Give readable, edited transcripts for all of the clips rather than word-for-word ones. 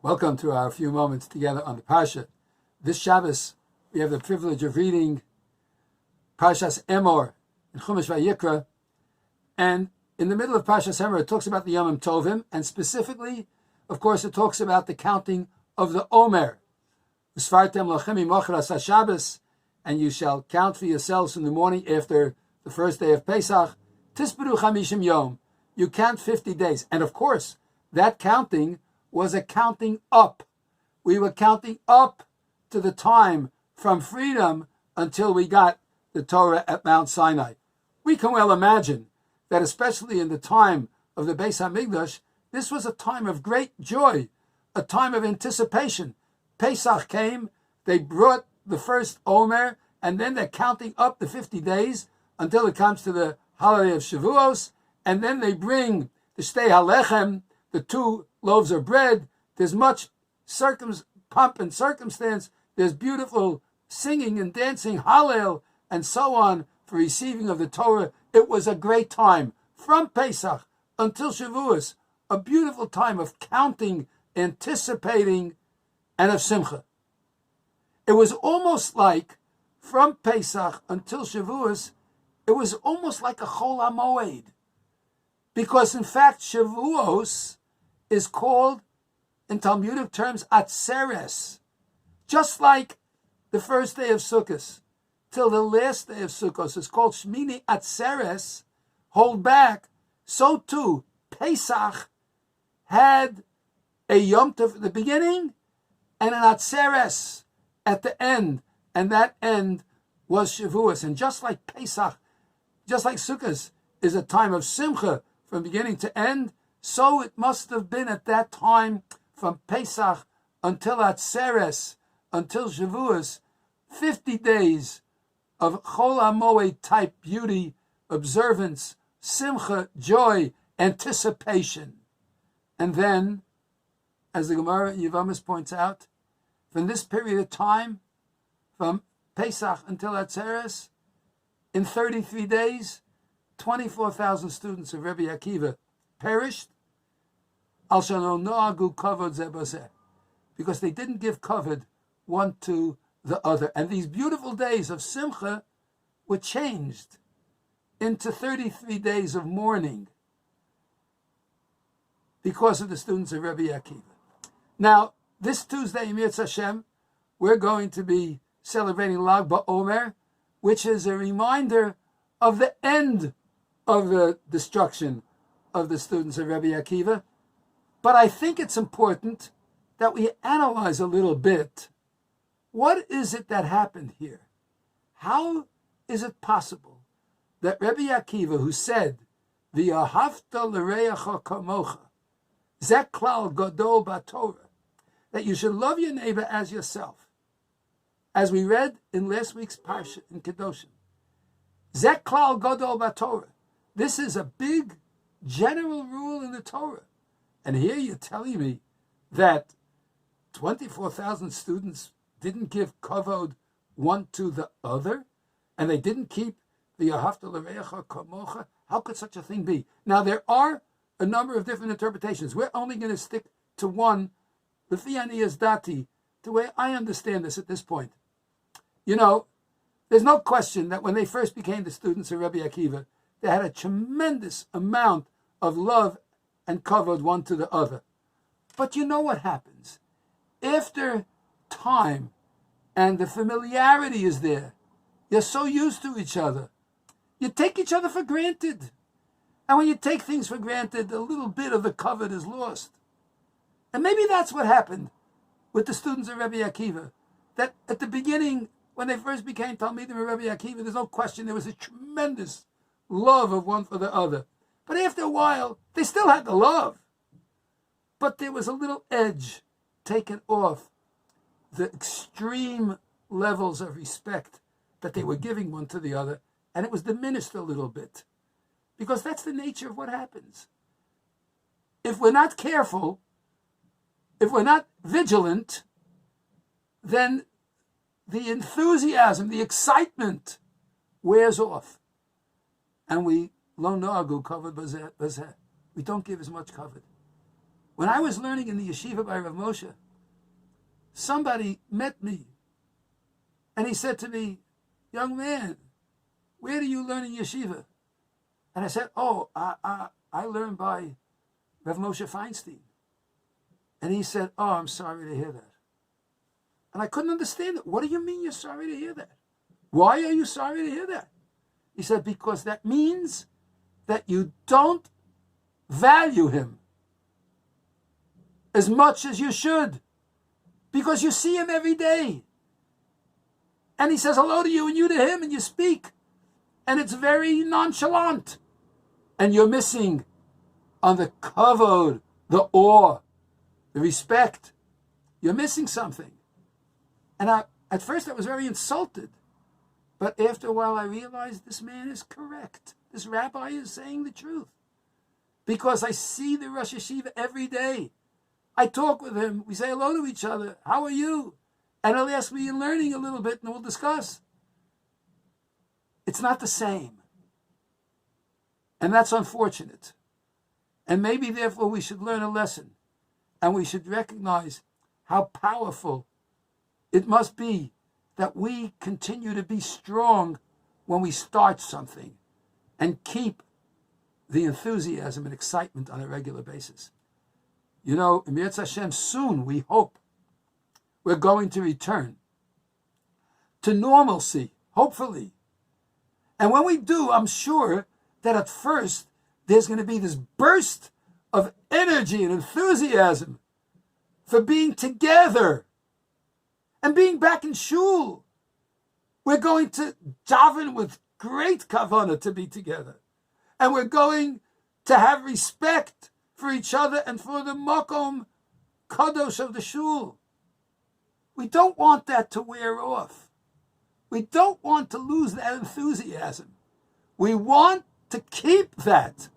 Welcome to our few moments together on the Parsha. This Shabbos, we have the privilege of reading Parshas Emor in Chumash Vayikra. And in the middle of Parshas Emor, it talks about the Yomim Tovim, and specifically, of course, it talks about the counting of the Omer. Usfartem lachem imachras haShabbos, and you shall count for yourselves in the morning after the first day of Pesach. Tisperu chamishim yom. You count 50 days. And of course, that counting was a counting up. We were counting up to the time from freedom until we got the Torah at Mount Sinai. We can well imagine that especially in the time of the Beis HaMikdash, this was a time of great joy, a time of anticipation. Pesach came, they brought the first Omer, and then they're counting up the 50 days until it comes to the holiday of Shavuos, and then they bring the Shtei HaLechem, the two loaves of bread. There's much pomp and circumstance. There's beautiful singing and dancing, Hallel, and so on for receiving of the Torah. It was a great time from Pesach until Shavuos, a beautiful time of counting, anticipating, and of Simcha. It was almost like from Pesach until Shavuos, it was almost like a Chol HaMoed. Because in fact, Shavuos is called, in Talmudic terms, Atzeres. Just like the first day of Sukkot till the last day of Sukkot is called Shmini Atzeres, hold back, so too Pesach had a Yom Tov at the beginning and an Atzeres at the end, and that end was Shavuos. And just like Pesach, just like Sukkot is a time of Simcha from beginning to end, so it must have been at that time from Pesach until Atzeres, until Shavuos, 50 days of Chol HaMoed type beauty, observance, Simcha, joy, anticipation. And then, as the Gemara Yevamos points out, from this period of time, from Pesach until Atzeres, in 33 days, 24,000 students of Rebbe Akiva perished, because they didn't give kavod one to the other. And these beautiful days of Simcha were changed into 33 days of mourning because of the students of Rebbe Akiva. Now, this Tuesday, Mirz Hashem, we're going to be celebrating Lag BaOmer, which is a reminder of the end of the destruction of the students of Rebbe Akiva. But I think it's important that we analyze a little bit. What is it that happened here? How is it possible that Rebbe Akiva, who said, V'ahavta l'reacha kamocha, zeh klal gadol b'Torah, that you should love your neighbor as yourself, as we read in last week's Parsha in Kedoshim, zeh klal gadol b'Torah. This is a big general rule in the Torah. And here you're telling me that 24,000 students didn't give kavod one to the other, and they didn't keep the Ahavta l'reacha kamocha. How could such a thing be? Now, there are a number of different interpretations. We're only going to stick to one, l'fi aniyas dati, the way I understand this at this point. You know, there's no question that when they first became the students of Rebbe Akiva, they had a tremendous amount of love and kavod one to the other. But you know what happens? After time and the familiarity is there, you're so used to each other, you take each other for granted. And when you take things for granted, a little bit of the kavod is lost. And maybe that's what happened with the students of Rebbe Akiva. That at the beginning, when they first became Talmidim of Rebbe Akiva, there's no question there was a tremendous love of one for the other. But after a while, they still had the love. But there was a little edge taken off the extreme levels of respect that they were giving one to the other, and it was diminished a little bit. Because that's the nature of what happens. If we're not careful, if we're not vigilant, then the enthusiasm, the excitement wears off. And we lo noagu kavod bazeh. We don't give as much kavod. When I was learning in the yeshiva by Rav Moshe, somebody met me and he said to me, young man, where do you learn in yeshiva? And I said, oh, I learned by Rav Moshe Feinstein. And he said, oh, I'm sorry to hear that. And I couldn't understand it. What do you mean you're sorry to hear that? Why are you sorry to hear that? He said, because that means that you don't value him as much as you should, because you see him every day. And he says hello to you and you to him and you speak. And it's very nonchalant. And you're missing on the kavod, the awe, the respect. You're missing something. And at first I was very insulted. But after a while I realized this man is correct. This rabbi is saying the truth. Because I see the Rosh Yeshiva every day. I talk with him. We say hello to each other. How are you? And he'll ask me in learning a little bit and we'll discuss. It's not the same. And that's unfortunate. And maybe therefore we should learn a lesson. And we should recognize how powerful it must be that we continue to be strong when we start something and keep the enthusiasm and excitement on a regular basis. You know, in Yetz Hashem, soon we hope we're going to return to normalcy, hopefully. And when we do, I'm sure that at first there's going to be this burst of energy and enthusiasm for being together and being back in shul. We're going to daven with great kavanah to be together. And we're going to have respect for each other and for the makom kadosh of the shul. We don't want that to wear off. We don't want to lose that enthusiasm. We want to keep that.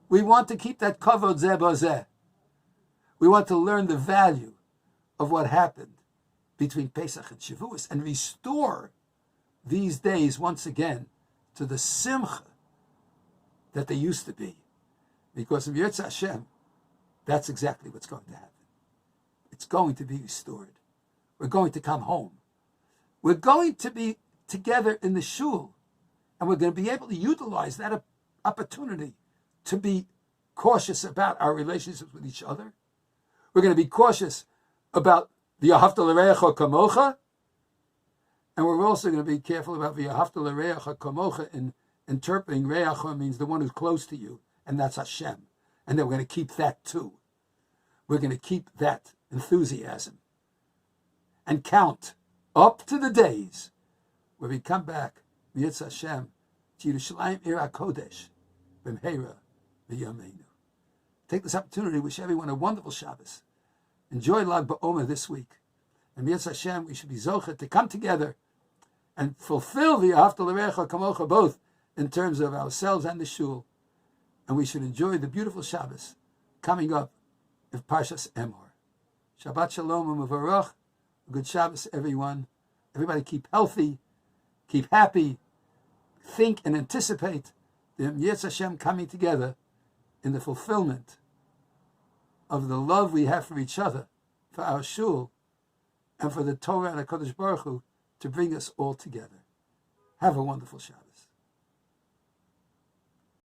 We want to keep that kavod zeh b'zeh. We want to learn the value of what happened between Pesach and Shavuos and restore these days once again to the simcha that they used to be. Because in Yetz Hashem, that's exactly what's going to happen. It's going to be restored. We're going to come home. We're going to be together in the shul, and we're going to be able to utilize that opportunity to be cautious about our relationships with each other. We're going to be cautious about v'ahavta l'reacha kamocha, and we're also going to be careful about v'ahavta l'reacha kamocha in interpreting reacha means the one who's close to you, and that's Hashem. And then we're going to keep that too. We're going to keep that enthusiasm and count up to the days where we come back, Yetz Hashem, to Yerushalayim Ir HaKodesh, B'mheira V'yameinu. Take this opportunity to wish everyone a wonderful Shabbos. Enjoy Lag BaOmer this week. And Yetz Hashem, we should be zocher to come together and fulfill the V'ahavta l'reacha kamocha both in terms of ourselves and the shul. And we should enjoy the beautiful Shabbos coming up of Parshas Emor. Shabbat Shalom u'Mevarach. Good Shabbos, everyone. Everybody keep healthy, keep happy, think and anticipate the Yetz Hashem coming together in the fulfillment of the love we have for each other, for our shul, and for the Torah and HaKadosh Baruch Hu to bring us all together. Have a wonderful Shabbos.